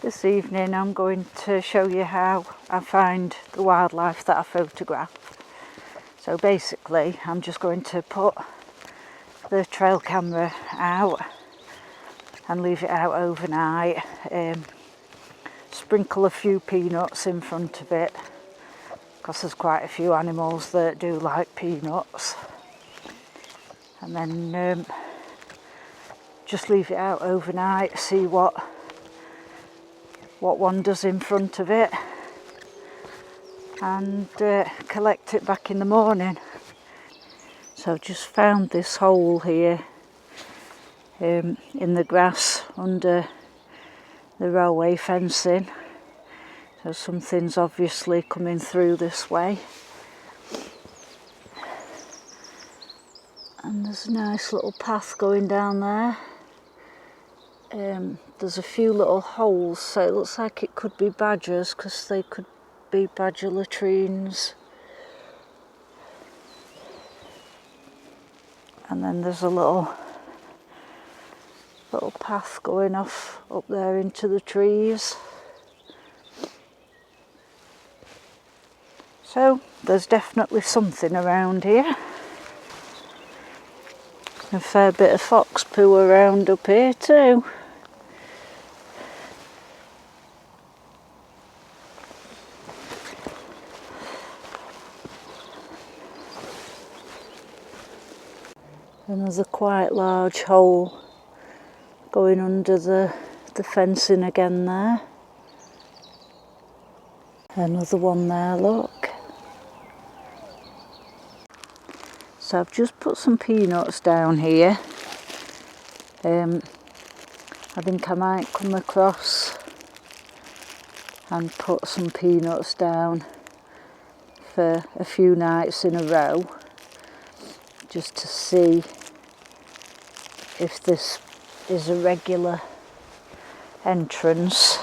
This evening I'm going to show you how I find the wildlife that I photograph. So basically I'm just going to put the trail camera out and leave it out overnight, sprinkle a few peanuts in front of it because there's quite a few animals that do like peanuts, and then just leave it out overnight, see what wanders in front of it, and collect it back in the morning. So I've just found this hole here in the grass under the railway fencing, so something's obviously coming through this way, and there's a nice little path going down there. There's a few little holes, so it looks like it could be badgers because they could be badger latrines. And then there's a little path going off up there into the trees. So there's definitely something around here. A fair bit of fox poo around up here too. And there's a quite large hole going under the fencing again there. Another one there, look. So I've just put some peanuts down here. I think I might come across and put some peanuts down for a few nights in a row, just to see if this is a regular entrance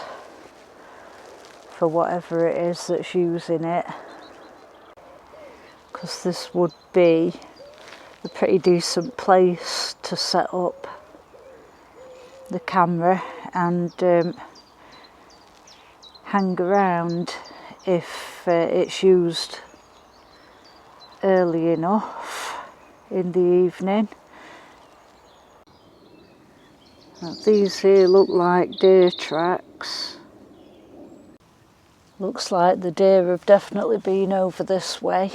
for whatever it is that's using it, because this would be a pretty decent place to set up the camera and hang around if it's used early enough in the evening. Now, these here look like deer tracks. Looks like the deer have definitely been over this way.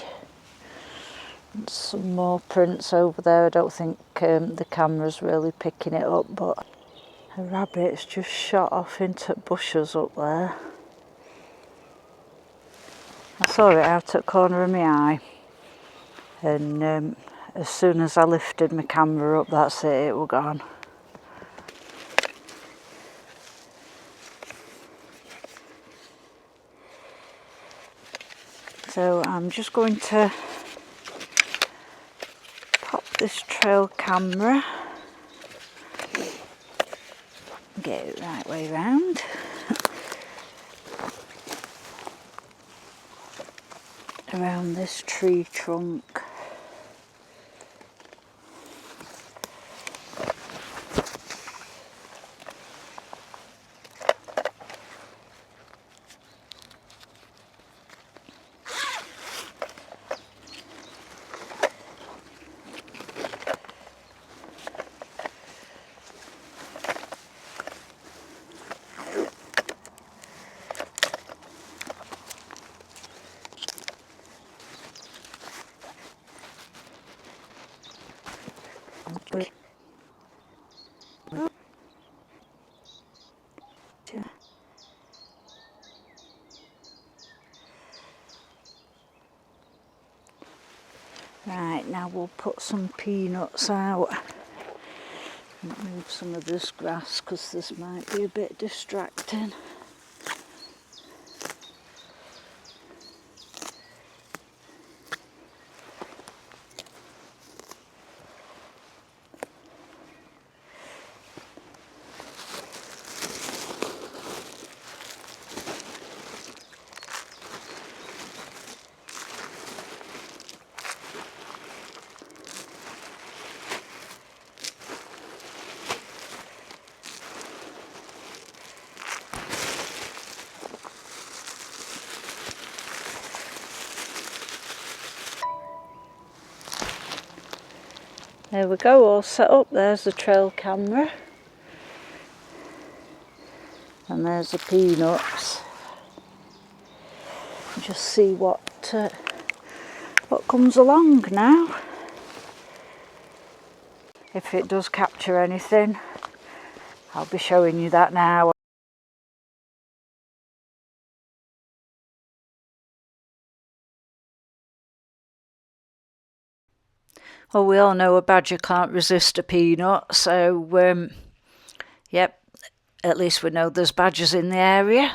And some more prints over there. I don't think the camera's really picking it up, but a rabbit's just shot off into bushes up there. I saw it out at the corner of my eye, and as soon as I lifted my camera up, that's it was gone. So I'm just going to pop this trail camera, get it the right way round. Around this tree trunk. Right, now we'll put some peanuts out and move some of this grass because this might be a bit distracting. There we go, all set up. There's the trail camera. And there's the peanuts. Just see what comes along now. If it does capture anything, I'll be showing you that now. Well, we all know a badger can't resist a peanut, so yep, at least we know there's badgers in the area.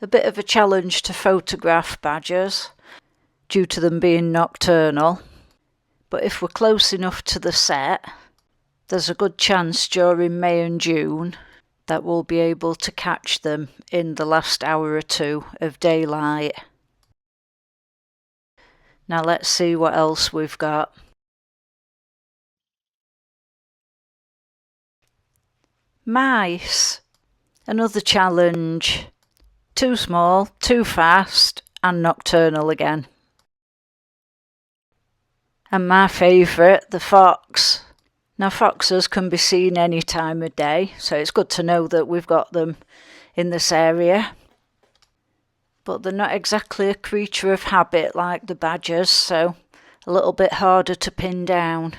A bit of a challenge to photograph badgers due to them being nocturnal, but if we're close enough to the set, there's a good chance during May and June that we'll be able to catch them in the last hour or two of daylight. Now let's see what else we've got. Mice. Another challenge. Too small, too fast, and nocturnal again. And my favourite, the fox. Now foxes can be seen any time of day, so it's good to know that we've got them in this area. But they're not exactly a creature of habit like the badgers, so a little bit harder to pin down.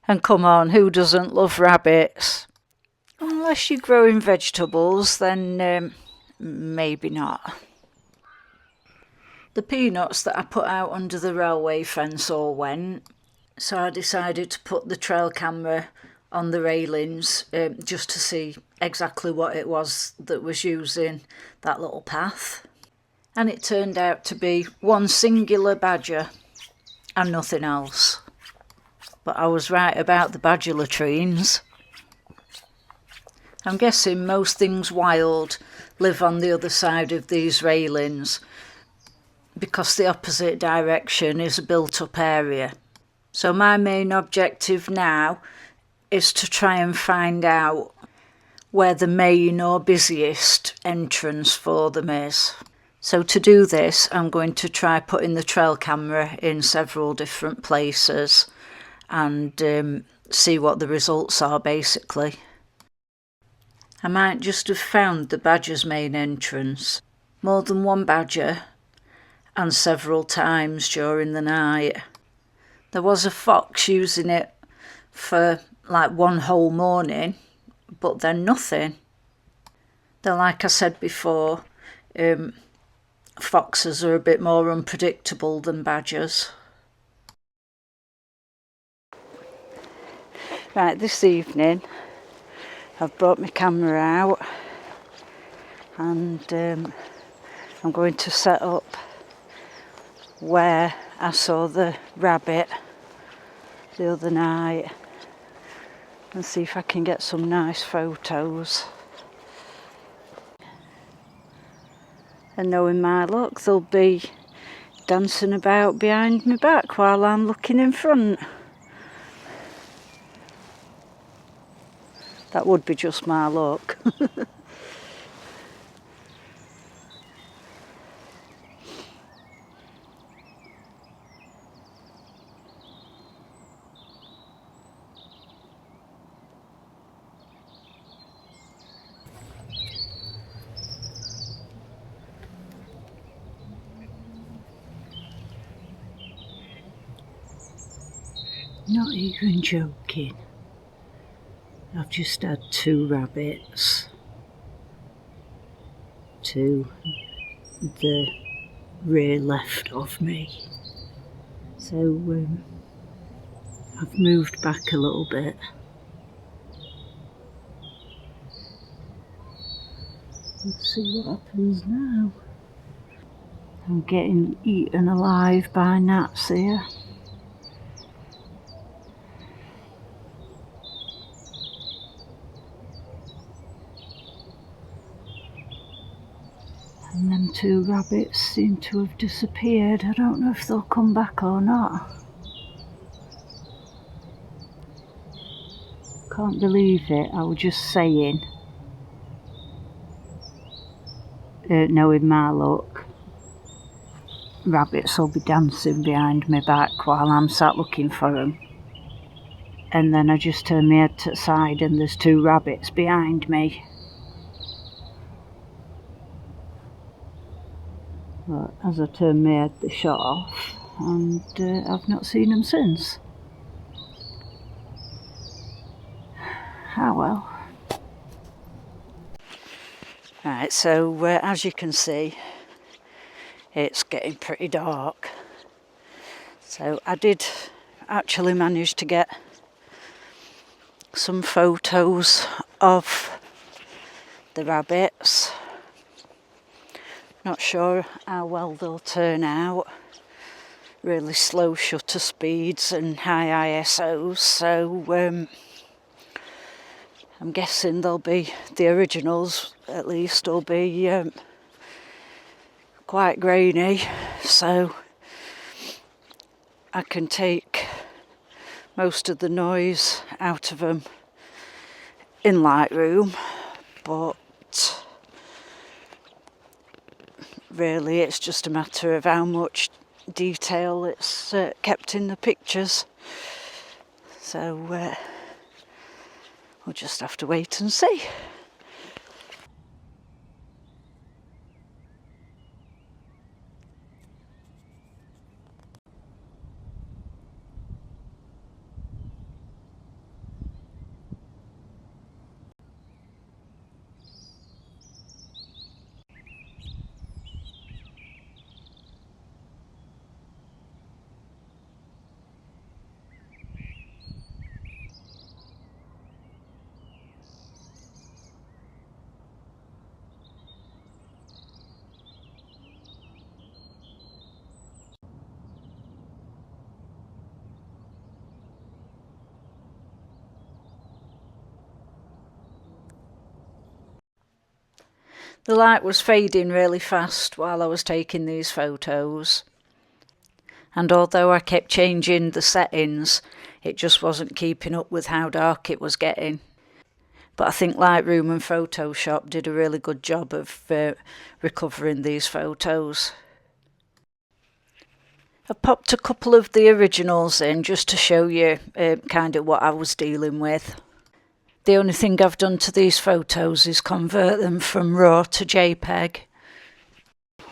And come on, who doesn't love rabbits? Unless you're growing vegetables, then maybe not. The peanuts that I put out under the railway fence all went, so I decided to put the trail camera on the railings just to see exactly what it was that was using that little path. And it turned out to be one singular badger and nothing else. But I was right about the badger latrines. I'm guessing most things wild live on the other side of these railings because the opposite direction is a built-up area. So my main objective now is to try and find out where the main or busiest entrance for them is. So to do this, I'm going to try putting the trail camera in several different places and see what the results are basically. I might just have found the badger's main entrance more than one badger and several times during the night. There was a fox using it for like one whole morning, but then nothing. Then, like I said before, foxes are a bit more unpredictable than badgers. Right, this evening I've brought my camera out and I'm going to set up where I saw the rabbit the other night and see if I can get some nice photos. And knowing my luck, they'll be dancing about behind my back while I'm looking in front. That would be just my luck. Not even joking. I've just had 2 rabbits to the rear left of me. So I've moved back a little bit. Let's see what happens now. I'm getting eaten alive by gnats here. And them 2 rabbits seem to have disappeared. I don't know if they'll come back or not. Can't believe it, I was just saying, knowing my luck, rabbits will be dancing behind my back while I'm sat looking for them. And then I just turn my head to the side and there's 2 rabbits behind me. But as I turn my head, they shot off, and I've not seen them since. Ah well. Right, so as you can see, it's getting pretty dark. So I did actually manage to get some photos of the rabbits. Not sure how well they'll turn out. Really slow shutter speeds and high ISOs, so I'm guessing they'll be, the originals at least, will be quite grainy, so I can take most of the noise out of them in Lightroom, but really it's just a matter of how much detail it's kept in the pictures. So we'll just have to wait and see. The light was fading really fast while I was taking these photos, and although I kept changing the settings, it just wasn't keeping up with how dark it was getting. But I think Lightroom and Photoshop did a really good job of recovering these photos. I popped a couple of the originals in just to show you kind of what I was dealing with. The only thing I've done to these photos is convert them from RAW to JPEG.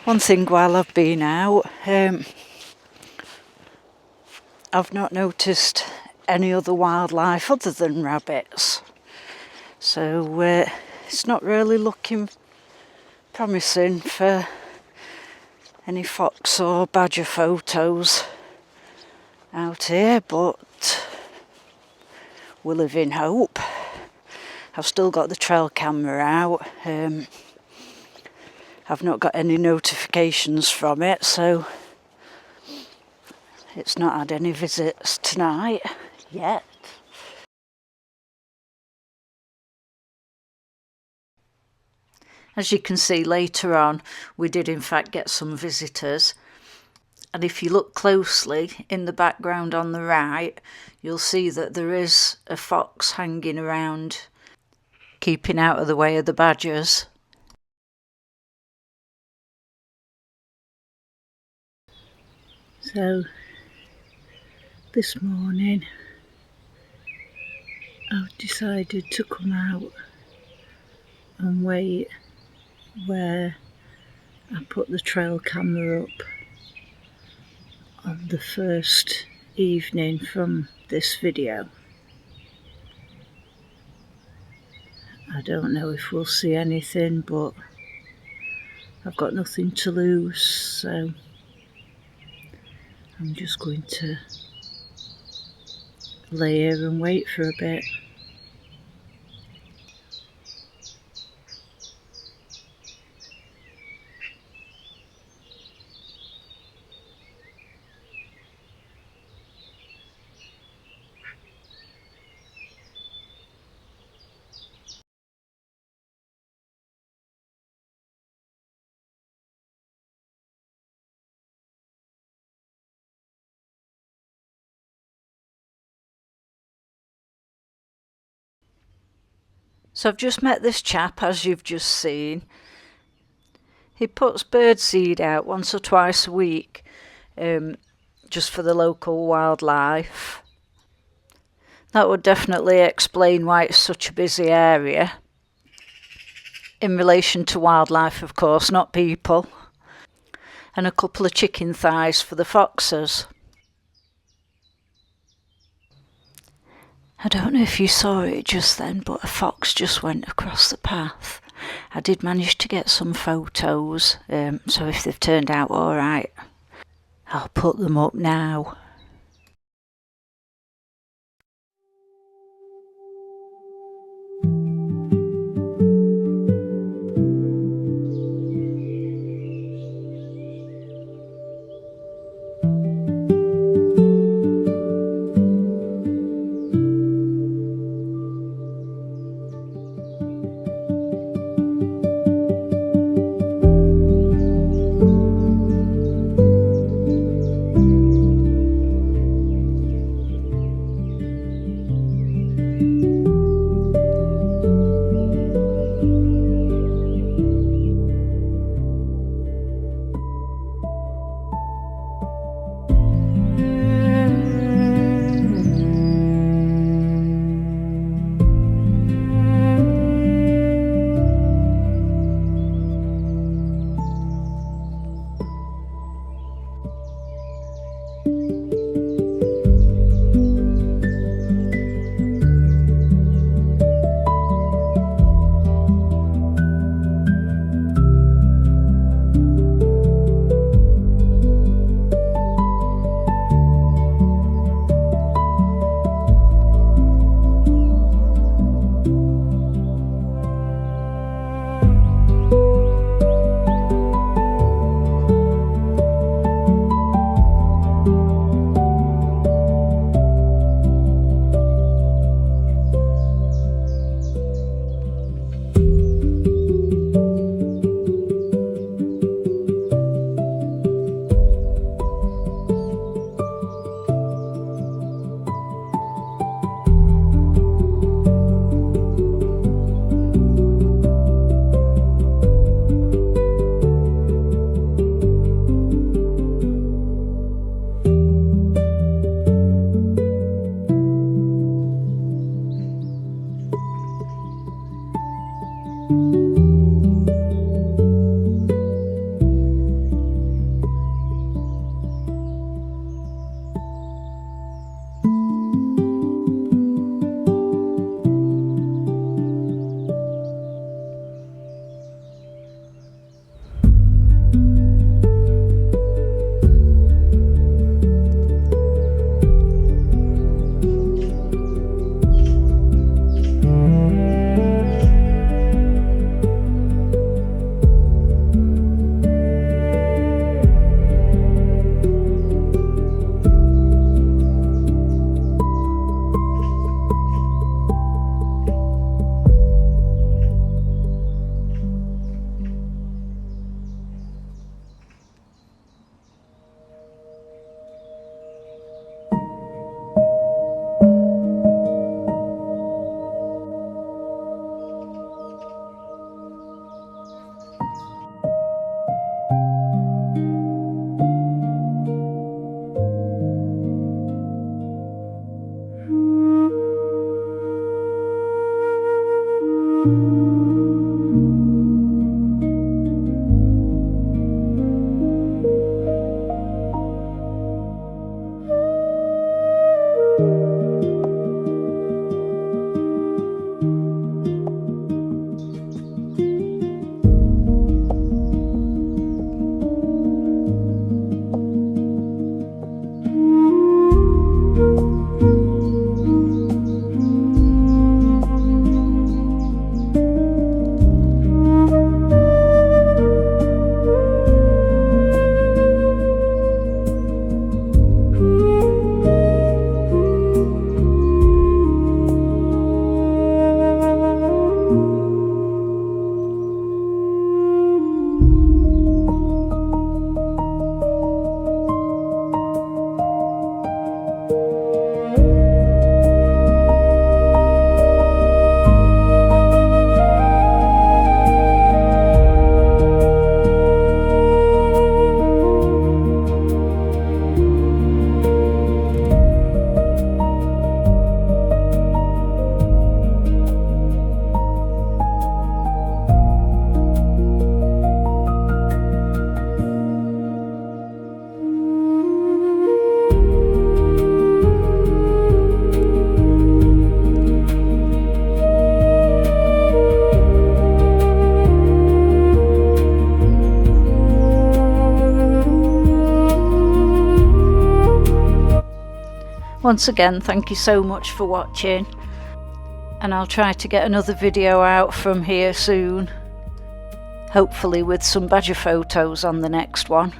One thing while I've been out, I've not noticed any other wildlife other than rabbits. So it's not really looking promising for any fox or badger photos out here, but we live in hope. I've still got the trail camera out. I've not got any notifications from it, so it's not had any visits tonight yet. As you can see later on, we did in fact get some visitors. And if you look closely in the background on the right, you'll see that there is a fox hanging around, keeping out of the way of the badgers. So this morning I've decided to come out and wait where I put the trail camera up on the first evening from this video. I don't know if we'll see anything, but I've got nothing to lose, so I'm just going to lay here and wait for a bit. So I've just met this chap, as you've just seen. He puts birdseed out once or twice a week, just for the local wildlife. That would definitely explain why it's such a busy area. In relation to wildlife, of course, not people. And a couple of chicken thighs for the foxes. I don't know if you saw it just then, but a fox just went across the path. I did manage to get some photos, so if they've turned out alright, I'll put them up now. Once again, thank you so much for watching, and I'll try to get another video out from here soon, hopefully with some badger photos on the next one.